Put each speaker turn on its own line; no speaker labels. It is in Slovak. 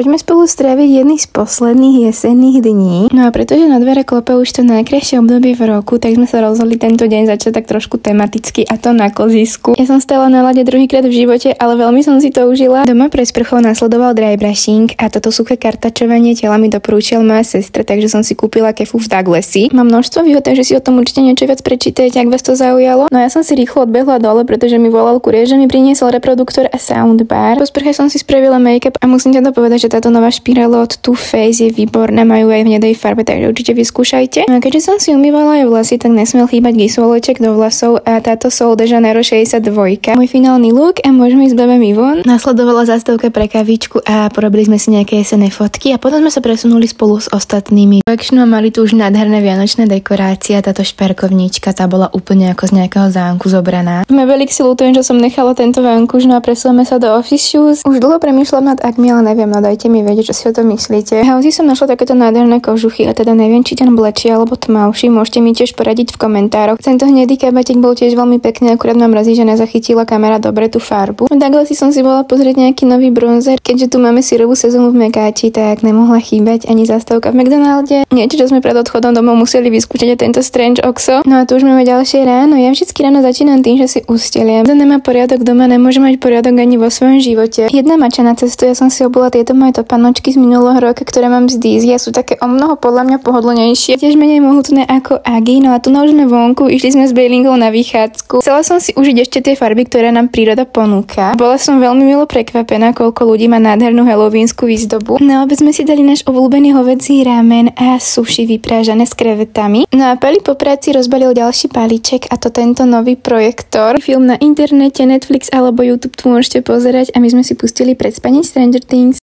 poďme spolu stráviť jedných z posledných jesenných dní. No a pretože na dvere klope už to najkrajšie obdobie v roku, tak sme sa rozhodli tento deň začať tak trošku tematicky, a to na klzisku. Ja som stála na lade druhýkrát v živote, ale veľmi som si to užila. Doma pre sprchou nasledoval dry brushing a toto suché kartačovanie tela mi doporúčila moja sestra, takže som si kúpila kefu v Douglasi. Mám množstvo výhod, takže si o tom určite niečo viac prečítajte, ak vás to zaujalo. No ja som si rýchlo odbehla dole, pretože mi volal kuriér, že mi priniesol reproduktor a soundbar. Po sprche som si spravila make-up a musím ťa to povedať, že táto nová špirála od Too Faced je výborná, majú aj v hnedej farbe, takže určite vyskúšajte. No a keďže som si umývala aj vlasy, tak nesmel chýbať gysoleček do vlasov a táto Sol de Janeiro 62. Môj finálny look a môžeme ísť babami von. Nasledovala zastávka pre kavičku a porobili sme si nejaké jesenné fotky a potom sme sa presunuli spolu s ostatnými. Collectionu mali tu už nádherné vianočné dekorácie a táto šperkovníčka, tá bola úplne ako z nejakého zámku zobraná. V Mebelixi ľutujem, že som nechala tento vankuš, no a presúvame sa do office shoes. Už dlho premýšľam nad akmi, ale neviem, no dajte mi vedieť, čo si o tom myslíte. V Hausi som našla takéto nádherné kožuchy a teda neviem, či ten blečí alebo tmavší. Môžete mi tiež poradiť v komentároch. Tento hnedý kabatík bol tiež veľmi pekný, akurát ma mrazí, že nezachytila kamera dobre tú farbu. V Douglasi som si bola pozrieť nejaký nový bronzer, keďže tu máme syrovú sezónu v Mekáči, tak nemohla chýbať ani zastávka v McDonalde. Niečo, čo sme pred odchodom domov museli vyskúšať, tento Strange Oxo. No a tu už máme ďalšie ráno. Ja vždycky ráno začínam tým, že si usteliem. Kto nemá poriadok doma, nemôže mať poriadok ani vo svojom živote. Jedna mača na cestu, ja som si obula tieto moje topanočky z minulého roka, ktoré mám z Dizzy a sú také o mnoho podľa mňa pohodlnejšie. Tiež menej mohutné ako Agi, no a tu už sme vonku, išli sme s Bejlingou na vychádzku. Chcela som si užiť ešte tie farby, ktoré nám príroda ponúka. Bola som veľmi milo prekvapená, koľko ľudí má nádhernú halloweenskú výzdobu. Na obed sme si dali náš obľúbený hovädzí ramen a sushi vyprážané s krevetami. No a Peli po práci rozbalil ďalší balíček a to tento nový projektor. Film na internete, Netflix alebo YouTube tu môžete pozerať a my sme si pustili pred spaním Stranger Things.